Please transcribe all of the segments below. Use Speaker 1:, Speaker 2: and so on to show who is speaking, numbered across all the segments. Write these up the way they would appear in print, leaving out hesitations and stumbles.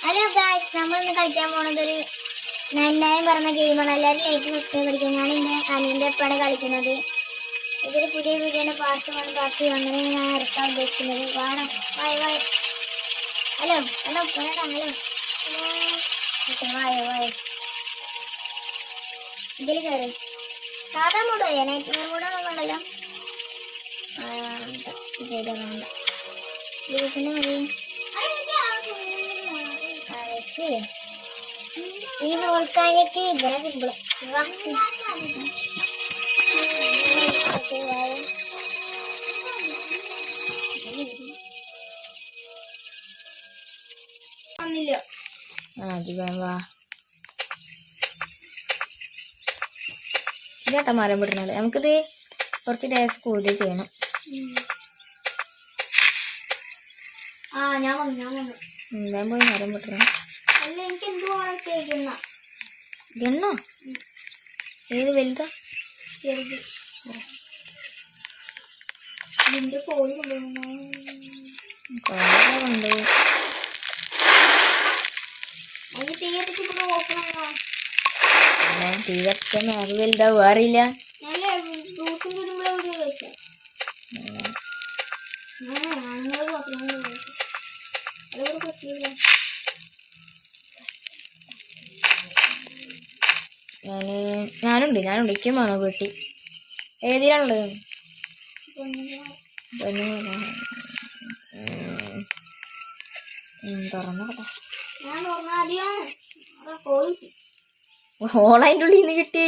Speaker 1: Hello guys, നമ്മളിന്ന് കളിക്കാൻ പോണത് ഒരു 99 പറഞ്ഞ ഗെയിമാണ്. എല്ലാവരും ലൈക്ക് സബ്സ്ക്രൈബ് അടിക്കുക. ഞാൻ എൻ്റെ അനിയൻ്റെ ഒപ്പമാണ് കളിക്കുന്നത്. ഇതൊരു പുതിയ വീഡിയോയുടെ പാർട്ട് 1 പാർട്ട് 2 അങ്ങനെ ഞാൻ ഇറക്കാൻ ഉദ്ദേശിക്കുന്നത്. വേണം വായ. ഹലോ ഹലോ വേണ്ട ഹലോ വായ ഇതിൽ കയറി സാധാ മൂടോ നൈറ്റ് മൂടാണോ ഉണ്ടല്ലോ. വേണ്ട ദിവസത്തിൻ്റെ മതി. ഈ വോൾക്കാനിക്ക് ഇവരെ സിമ്പിള്
Speaker 2: ഇതേട്ടാ മരം പെടുന്നത്. നമുക്കിത് കുറച്ച് ഡേസ് കൂടുതൽ ചെയ്യണം.
Speaker 1: ഞാൻ വന്നു
Speaker 2: ഞാൻ പോയി മരം പെട്ടണം.
Speaker 1: അല്ല എനിക്ക് എന്തുവാ
Speaker 2: ഗണ്ണോ ഏത് വലുതാ?
Speaker 1: ഇതിന്റെ കോഴി
Speaker 2: കൊണ്ട് തീ കത്തിച്ച മേഘ വലുതാവും അറിയില്ല. ഞാനുണ്ട് എനിക്ക് മാങ്ങ പെട്ടി ഏതിലാണുള്ളത്? തുറന്നോട്ടെ. ഓളതിൻ്റെ ഉള്ളിൽ നിന്ന് കിട്ടി.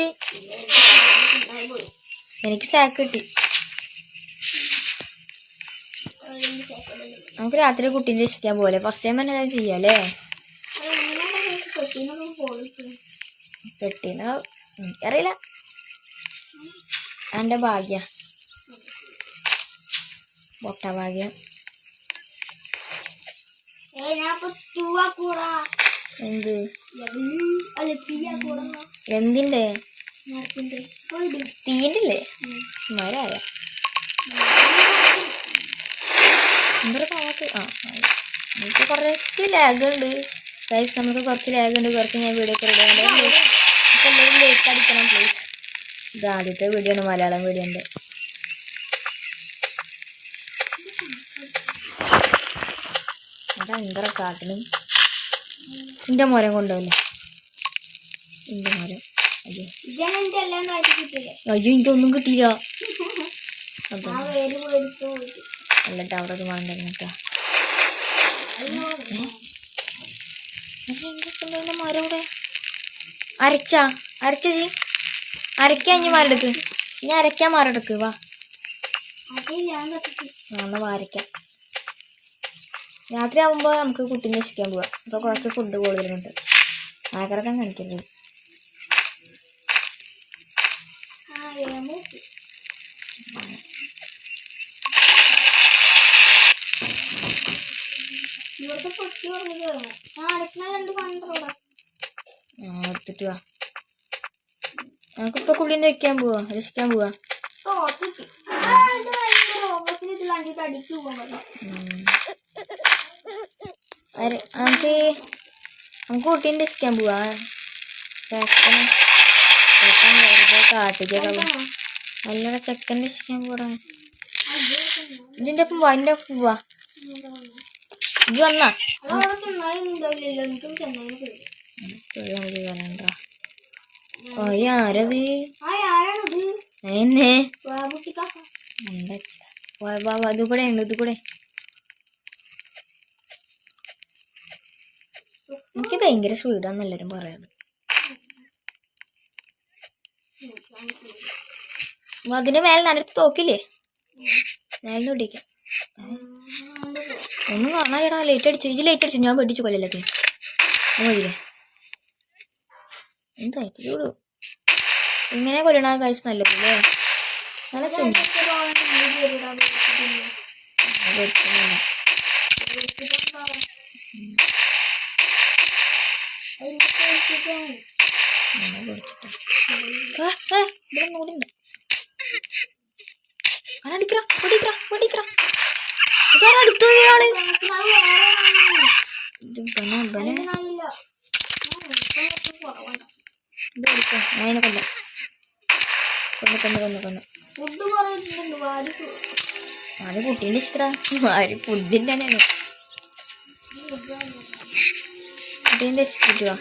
Speaker 2: എനിക്ക് സാക്ക് കിട്ടി. നമുക്ക് രാത്രി കുട്ടീനെ രക്ഷിക്കാൻ പോലെ ഫസ്റ്റ് ടൈം തന്നെ ചെയ്യാല്ലേ. പെട്ടീന എനിക്കറിയില്ല. എൻ്റെ ഭാഗ്യ പൊട്ട ഭാഗ്യം. എന്ത് എന്തിൻ്റെ തീൻ്റെ മരായ എന്തൊരു പാട്ട്. എനിക്ക് കുറച്ച് ലാഗുണ്ട് ഗൈസ്. നമുക്ക് കുറച്ച് ലാഗുണ്ട്. കുറച്ച് ഞാൻ വീഡിയോ ഒക്കെ റെഡിയാണ്. അപ്പോൾ എല്ലാവരും ലൈക്ക് അടിക്കണം പ്ലീസ്. ഇത് ആദ്യത്തെ വീഡിയോ ആണ്, മലയാളം വീഡിയോ ഉണ്ട്. അതാ എന്താ കാട്ടിന് എൻ്റെ മരം കൊണ്ടുപോകല്ലേ. എൻ്റെ മരം അയ്യോ എനിക്കൊന്നും കിട്ടിയില്ല. അല്ലട്ടോ അവിടെ ഒരു മരം തരുന്നേട്ടാ. മരം ഇവിടെ അരച്ചത് അരക്കാൻ ഇനി മരം എടുക്ക്. ഇനി അരക്കാൻ മരം എടുക്ക്. വാ എന്നാ അരക്കാം. രാത്രി ആകുമ്പോൾ നമുക്ക് കുട്ടീനെ രക്ഷിക്കാൻ പോവാം. അപ്പോൾ കുറച്ച് ഫുഡ് കൂടുതലുണ്ട്. ആഗ്രഹം കാണിക്കരുത്. എടുത്തിട്ട് വാ. നമുക്കിപ്പോൾ കുട്ടീനെ രക്ഷിക്കാൻ പോവാ. നമുക്ക് കുട്ടീനെ രക്ഷിക്കാൻ പോവാ. വെറുതെ കാട്ടിക്കൊക്കെ നല്ലോണം ചെക്കൻ രക്ഷിക്കാൻ പോടാ. ഇതിൻ്റെ ഒപ്പം വാ. എൻ്റെ ഒപ്പം പോവാ. ഇത് വന്നാ ആരത് എന്നെ ഇത് കൂടെ ഉണ്ട്. ഇത് കൂടെ എനിക്ക് ഭയങ്കര സ്വീഡാന്ന് എല്ലാവരും പറയാറ്. അതിന്റെ മേലെ നനത്ത് തോക്കില്ലേ, മേലെ ഒടിക്കാം. ഒന്നും കാണാ. ലേറ്റ് അടിച്ചു. ലേറ്റ് അടിച്ചു. ഞാൻ പേടിച്ചു കൊല്ലല്ലേ മതിയില്ലേ. എന്തായിട്ട് ചൂടു ഇങ്ങനെ കൊല്ലണ കഴിച്ച് നല്ലതല്ലേ. നല്ല ഇവനെ
Speaker 1: നല്ല കുറവുണ്ട്.
Speaker 2: ഇത് എടുക്കാം. ഞാൻ അതിനെ കൊന്നു കൊന്നു കൊന്നു കൊന്നു കൊന്നു.
Speaker 1: ഫുഡ് കുറേ ഇട്ടിട്ടുണ്ട്. വാരി
Speaker 2: അത് കുട്ടീൻ്റെ ഇഷ്ടമാണ്. ആര് ഫുഡിൻ്റെ തന്നെയാണ് കുട്ടീൻ്റെ ഇഷ്ടമാ.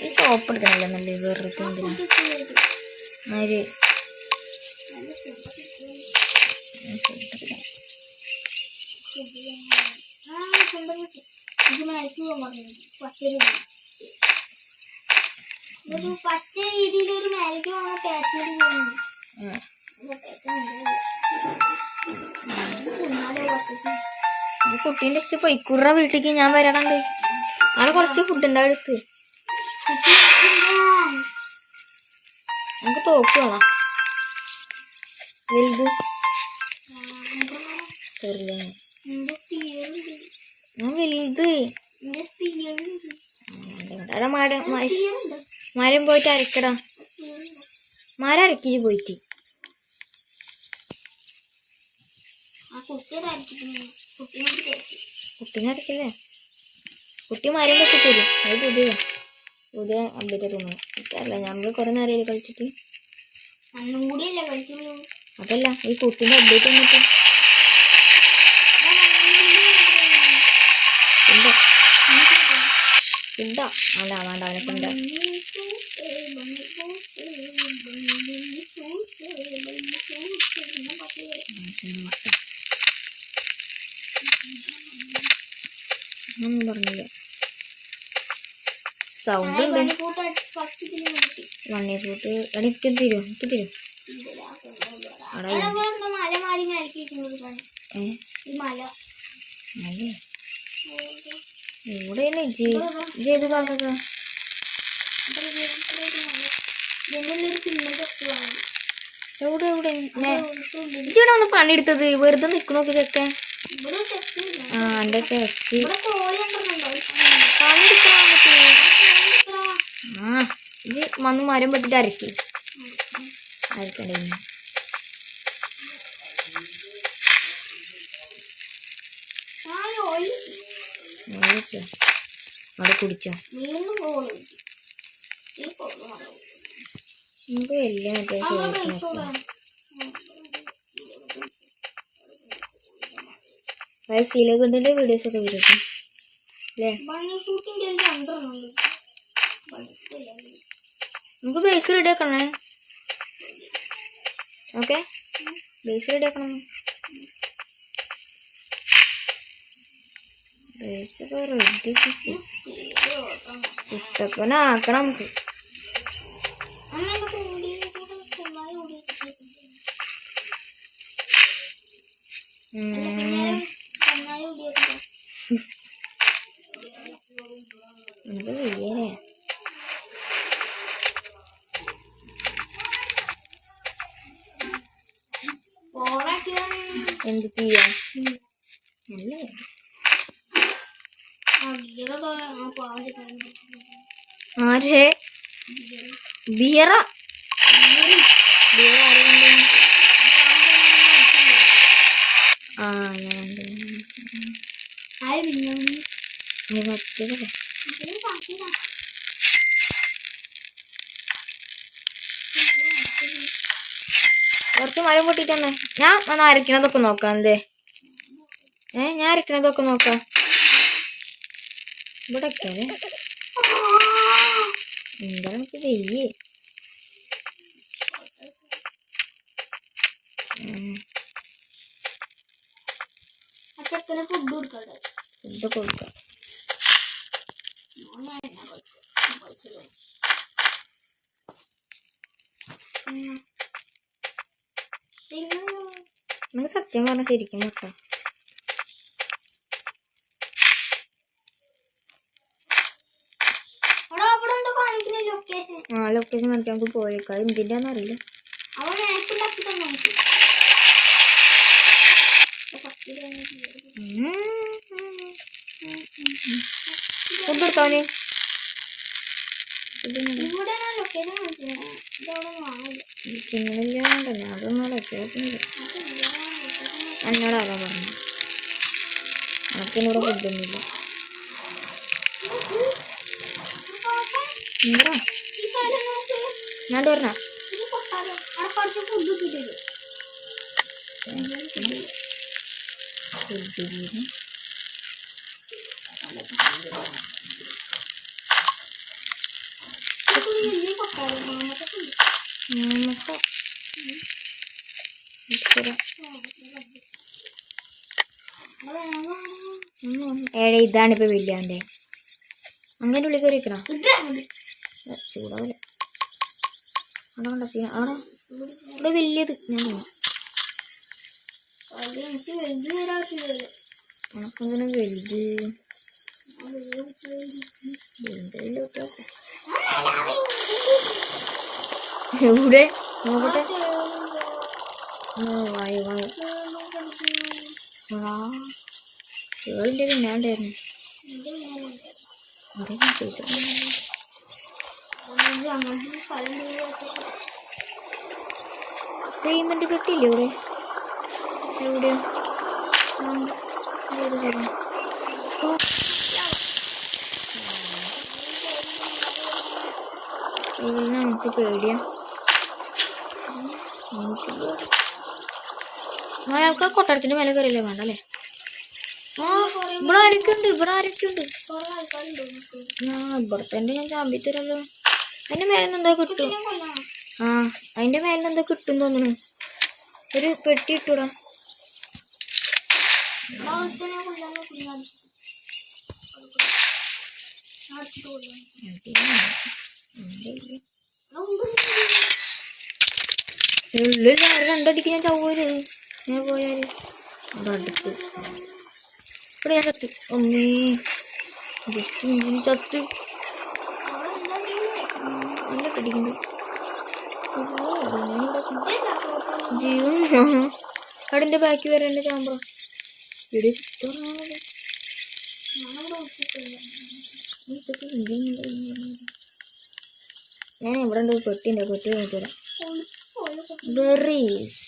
Speaker 2: ഈ ചോപ്പ് എടുക്കണല്ലോ നല്ല വെറുതെ എന്തിനാ ആര്
Speaker 1: പച്ച രീതിയിലൊരു മാരേജ് പോകണ പാറ്റേൺ പോകുന്നു.
Speaker 2: ഈ കുട്ടീൻ്റെ ഇഷ്ടം പൊയ്ക്കൂറ വീട്ടിലേക്ക് ഞാൻ വരണുണ്ട്. അവിടെ കുറച്ച് ഫുഡ് ഉണ്ട് അടുത്ത്. നമുക്ക് തോക്ക് വേണം വലുത് ഞാൻ വലുത് അവിടെ മരം പോയിട്ട് അരക്കടാ. മരം അരക്കി പോയിട്ട് കുട്ടീനെ അരക്കില്ലേ? കുട്ടി മരം വെട്ടിത്തരും. അത് പുതിയ അപ്ഡേറ്റ് തോന്നുന്നു. അല്ല ഞമ്മള് കുറെ നേരം കളിച്ചിട്ട് അതല്ല ഈ കുട്ടീൻ്റെ അപ്ഡേറ്റ് വന്നിട്ട് പിണ്ട അല്ല വേണ്ട അവനെ പിണ്ട. ഒന്നും പറഞ്ഞില്ല. സൗണ്ട് ഉണ്ട്. വണ്ണി ഫ്രൂട്ട് എനിക്ക് തരും ഇവിടെ ഏത് ഭാഗത്താ? എവിടെ ഇവിടെ ഒന്ന് പണിയെടുത്തത് വെറുതെ നിക്കണോക്ക് ചെക്കൻ. ആ എൻ്റെ ടെസ്റ്റ് ആ ഇത് വന്ന് മരം പെട്ടിട്ട് അരക്കണ്ടേ. അവിടെ കുടിച്ചോ? നമുക്ക് വലിയ മറ്റേ സീലഗണ്ടിന്റെ വീഡിയോസ് ഒക്കെ വരും അല്ലേ? നമുക്ക് ബേസ് റെഡി ആക്കണേ. ഓക്കെ ബേസ് റെഡി ആക്കണം. ബേസൊക്കെ റെഡി പുസ്തകനാക്കണം നമുക്ക്. നമുക്ക് വലിയേ എന്ത് ചെയ്യാ? ആരെ ബിയറ മറ്റേതല്ലേ കുറച്ച് മരം പൊട്ടിട്ടന്നെ. ഞാൻ വന്ന് അരക്കണതൊക്കെ നോക്കാം. എന്തേ ഞാൻ അരക്കണതൊക്കെ നോക്കാം. ഇവിടെ എന്താ നമുക്ക് ചെയ്യേ? ഫുഡ് കൊടുക്കാം. നമുക്ക് സത്യം പറഞ്ഞ ശരിക്കും മുട്ട ലൊക്കേഷൻ കാണിക്കാൻ നമുക്ക് പോയേക്കാം. എന്തിൻ്റെന്ന് അറിയില്ല. ഫുഡ് എടുത്തോന് ചിങ്ങനില്ലാണ്ടല്ലോ. അതൊന്നും ലൊക്കേഷനില്ല. എന്നോടാരാ പറഞ്ഞു? നമുക്കിന്നിവിടെ ഫുഡൊന്നുമില്ല. എന്താ ഞാൻ പറഞ്ഞ ഇതാണ് ഇപ്പൊ വലിയാണ്ടേ അങ്ങനെ ഉള്ളിൽ കയറി വെക്കണ ചൂടാവില്ല അവിടെ കണ്ട സീന അവിടെ ഇവിടെ വലിയത് ഞാൻ ഉണക്കെന്തിനാ വലുത് എവിടെ നോക്കട്ടെ വായു വായു കേളിൻ്റെ പിന്നാണ്ടായിരുന്നു പേയ്മെന്റ് പെട്ടില്ലേ ഇവിടെ എവിടെയോ നമുക്ക് പേടിയാ അയാൾക്ക് ആ കൊട്ടാരത്തിന്റെ മേലെ കയറിയില്ലേ വേണ്ട അല്ലേ ആ ഇവിടെ ആരൊക്കെയുണ്ട് ഇവിടത്തെ ഞാൻ ചാമ്പി തരല്ലോ അതിന്റെ മേലെ എന്താ കിട്ടും ആ അതിന്റെ മേലെ എന്താ കിട്ടും തോന്നുന്നു ഒരു പെട്ടി ഇട്ടൂടാ ഉള്ളിൽ രണ്ടടിക്ക് ഞാൻ ചവ്വര് ഞാൻ പോയാല് അടുത്ത് ഇവിടെ ഞാൻ ചത്ത് ഒന്നേ ജസ്റ്റ് ഇഞ്ചിന് ചത്ത് നല്ലടിക്കുന്നുണ്ട് ജീവൻ കടിന്റെ ബാക്കി വരേണ്ട ചാമ്പറ ഇവിടെ ഞാൻ ഇവിടെ ഉണ്ട് പെട്ടിൻ്റെ പെട്ടി നോക്കിത്തരാം ബെറീസ്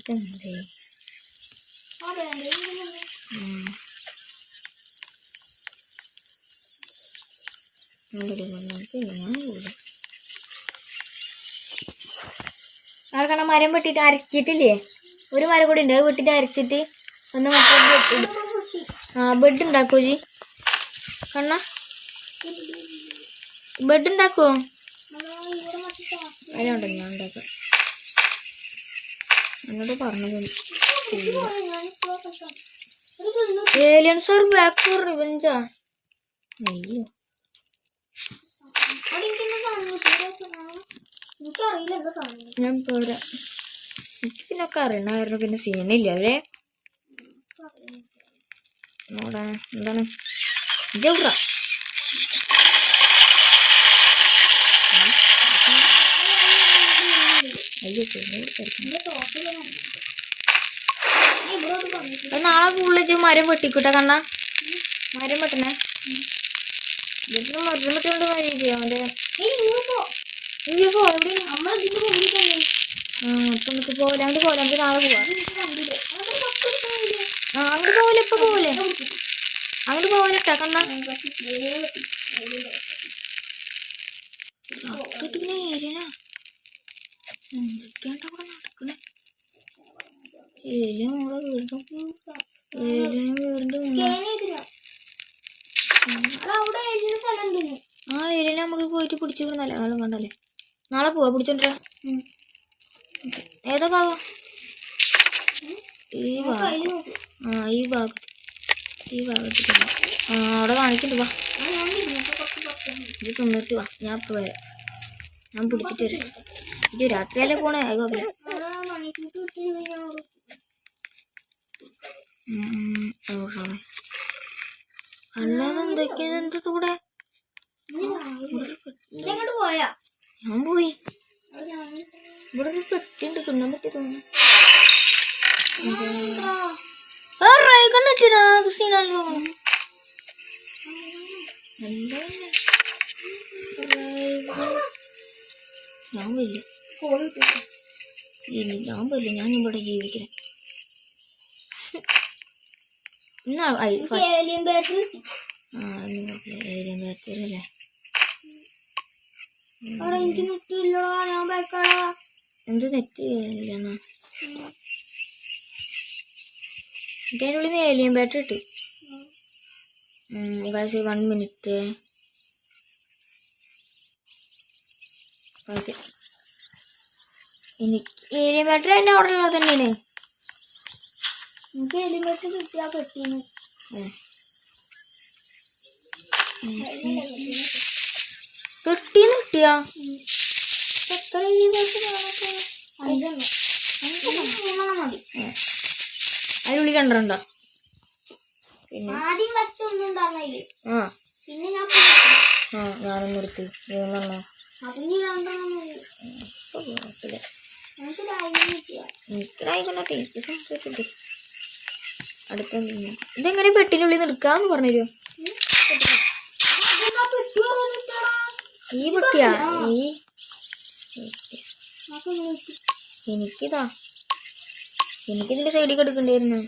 Speaker 2: എന്തേ ആൾക്കാണ മരം വെട്ടിട്ട് അരച്ചിട്ടില്ലേ ഒരു മരം കൂടി ഉണ്ട് അത് വെട്ടിട്ട് അരച്ചിട്ട് ഒന്ന് മറ്റേ ബെഡ് ഉണ്ടാക്കോ ജി കണ്ണ ബെഡ് ഉണ്ടാക്കുവോ അതിനുണ്ടോ ഞാൻ ഉണ്ടാക്കാം എന്നോട് പറഞ്ഞത് ഏലിയൻസ് ആർ ബാക്ക് ഫോർ റിവെഞ്ചാ അയ്യോ ഞാൻ പോരാ എനിക്ക് പിന്നൊക്കെ അറിയണമായിരുന്നു പിന്നെ സീനില്ല അല്ലേ നോടാ എന്താണ് ജൗറ അയ്യോ നാളെ ഫുള്ള് മരം വെട്ടിക്കൂട്ടെ കണ്ണ മരം വെട്ടണേ ഇതിന് മരം വെട്ടുകൊണ്ട് കാര്യം ചെയ്യാം അവൻ്റെ അപ്പൊ നമുക്ക് പോകില്ല അങ്ങോട്ട് പോകില്ല നമുക്ക് നാളെ പോവാം അങ്ങോട്ട് പോകില്ല ഇപ്പൊ പോകില്ലേ അങ്ങോട്ട് പോകില്ലട്ടാ കണ്ണ പിന്നെ ഏരിയനാ എന്തൊക്കെയാണ്ട കൂടെ നടക്കണേ ഏരിയ നമ്മളെ വീടിന്റെ ആ ഏരിയയിൽ നമുക്ക് പോയിട്ട് പിടിച്ചു വിടുന്നല്ലേ ആള് കണ്ടല്ലേ നാളെ പോവാ പിടിച്ചോണ്ടാ ഏതാ ഭാഗം ഈ ഭാഗം ഈ ഭാഗത്ത് അവിടെ കാണിക്കണ്ട് വാ ഇത് തിന്നിട്ട് വാ ഞാൻ ഇപ്പൊ വരാം ഞാൻ പിടിച്ചിട്ട് വരാം ഇത് രാത്രിയല്ലേ പോണേ അത് കുഴപ്പമില്ല അല്ലാതെ എന്തൊക്കെയാ എന്താ കൂടെ ഞാൻ പോയി ഇവിടെ ഒരു പെട്ടിണ്ട് തിന്നാൻ പറ്റി തോന്നുന്നു കണ്ടിട്ടാ അത് സീനാണല്ലോ ഞാൻ വരില്ല ഞാൻ വരില്ല ഞാൻ ഇവിടെ ജീവിക്കണേ ഇന്നാ
Speaker 1: ഏലിയൻ ബാറ്ററി
Speaker 2: ഏരിയൻ ബാറ്ററി അല്ലേ
Speaker 1: അവിടെ എനിക്ക് നെറ്റില്ലടാ ഞാൻ ബേക്കാടാ
Speaker 2: എന്ത് നെറ്റ് ഇല്ലെന്നാ എനിക്ക് അതിൻ്റെ ഉള്ളിൽ നിന്ന് ഏലിയൻ ബാറ്ററി ഇട്ട് 1 മിനിറ്റ് ഓക്കെ എനിക്ക് ഏലിയൻ ബാറ്ററി അതിൻ്റെ അവിടെ ഉള്ളത് തന്നെയാണ്
Speaker 1: എനിക്ക് ഏലിയൻ ബാറ്ററി കിട്ടിയാ പറ്റീന്ന്
Speaker 2: കിട്ടിയാ
Speaker 1: എത്ര ഏലിയൻ ബാറ്ററി മതി
Speaker 2: അതിനുള്ളിൽ രണ്ടെണ്ണോ
Speaker 1: ആദ്യം ഫസ്റ്റ് ഒന്നും ഉണ്ടായിരുന്നില്ല പിന്നെ ഞാൻ
Speaker 2: ഞാനൊന്നും എടുത്ത് 3
Speaker 1: അതിന് 2
Speaker 2: എനിക്കായിക്കോട്ടെ അടുത്ത ഇതെങ്ങനെ പെട്ടിനുള്ളിൽ എടുക്കാന്ന് പറഞ്ഞുതരുമോ ഈ പെട്ടിയാ എനിക്കിതിന്റെ സൈഡിൽ എടുക്കണ്ടായിരുന്നു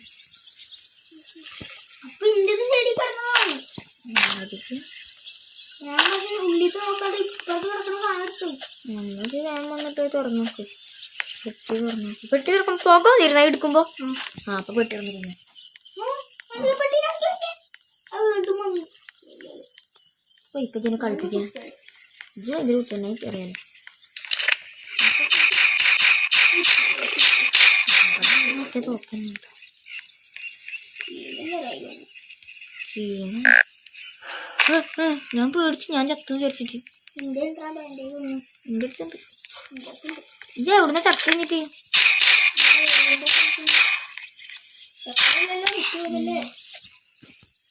Speaker 1: അപ്പൊ ഇന്റത് സൈഡിൽ കിടന്നതാണ് ഞാൻ ഉള്ളിൽ നോക്കാതെ ഇപ്പുറത്ത് കിടക്കുന്ന സാധനം
Speaker 2: ഞാൻ വന്നിട്ട് തുറന്നു നോക്ക് പെട്ടി തുറക്കും പുക വന്നിരുന്ന എടുക്കുമ്പോ അപ്പൊ പെട്ടി തുറന്നിരുന്നു ഇക്കതിനെ കളിപ്പിക്കാൻ ഇത് ഭയങ്കര കുട്ടനായി അറിയാലോ തോക്കുന്നുണ്ട് ഞാൻ പേടിച്ച് ഞാൻ ചത്തു വിചാരിച്ചിട്ട്
Speaker 1: എന്റെ അടുത്തുണ്ട്
Speaker 2: ഇത് എവിടുന്ന ചത്തു കഴിഞ്ഞിട്ട്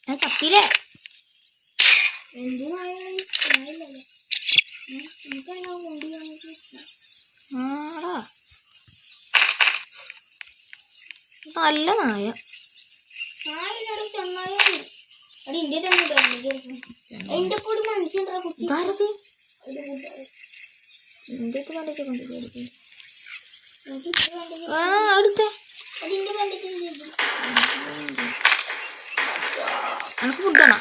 Speaker 2: ഞാൻ ചത്തില്ലേ ആടാ നല്ല നായ എനിക്ക് ഫുഡ് വേണോ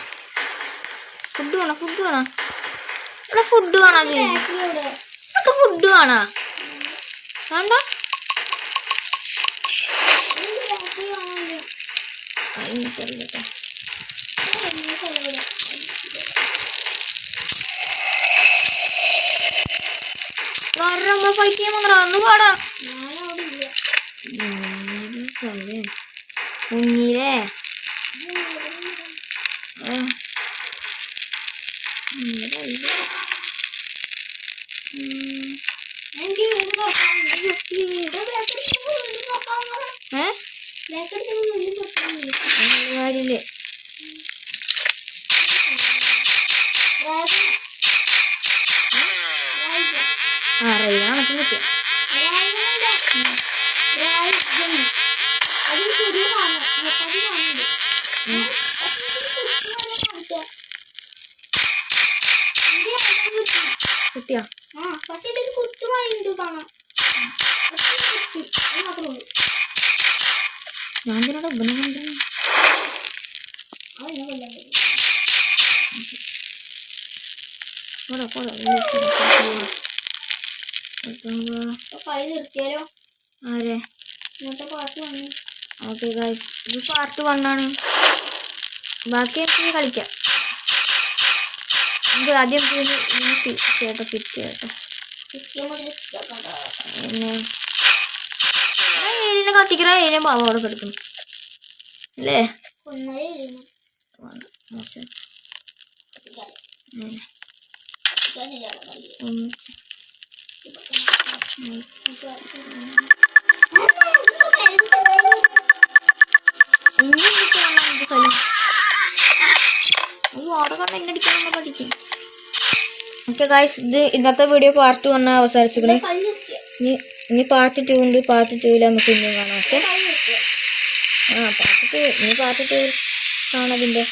Speaker 2: ഫുഡ് വേണോ ഫുഡ് വേണോ എനിക്ക് ഫുഡ് വേണോ വേണ്ട എനിക്കറിയില്ല നമ്മൾ ഫൈറ്റ് ചെയ്യാൻ വന്നോ ഒന്ന് പാടാ മുങ്ങിലേ കാര്യല്ലേ റൈനാണ് കിട്ടിയ കുട്ടിയാ ഞാൻ ഇതിനോട് ഉപനമുണ്ട്
Speaker 1: നിർത്തിയാലോ
Speaker 2: ആരെ
Speaker 1: ഇന്നത്തെ പാട്ട് വന്നു
Speaker 2: ഓക്കെ ഗൈസ് ഇത് പാർട്ട് 1 ആണ് ബാക്കി എനിക്ക് കളിക്കാം നമുക്ക് ആദ്യം ചേട്ടാ ഫിറ്റ് ചേട്ടാ പിന്നെ ഏലിനെ കത്തിക്കണ ഏലിയ പാവ അവിടെ കിടക്കുന്നു അല്ലേ മോശം ഓക്കെ ഗൈസ് ഇത് ഇന്നത്തെ വീഡിയോ പാർട്ട് 1 അവസാനിച്ചിരിക്കണേ ഇനി പാർട്ട് 2 ഉണ്ട് പാർട്ട് 2 നമുക്ക് ഇനിയും കാണാം ഓക്കെ പാർട്ട് 2 ഇനി പാർട്ട് 2 കാണാതിൻ്റെ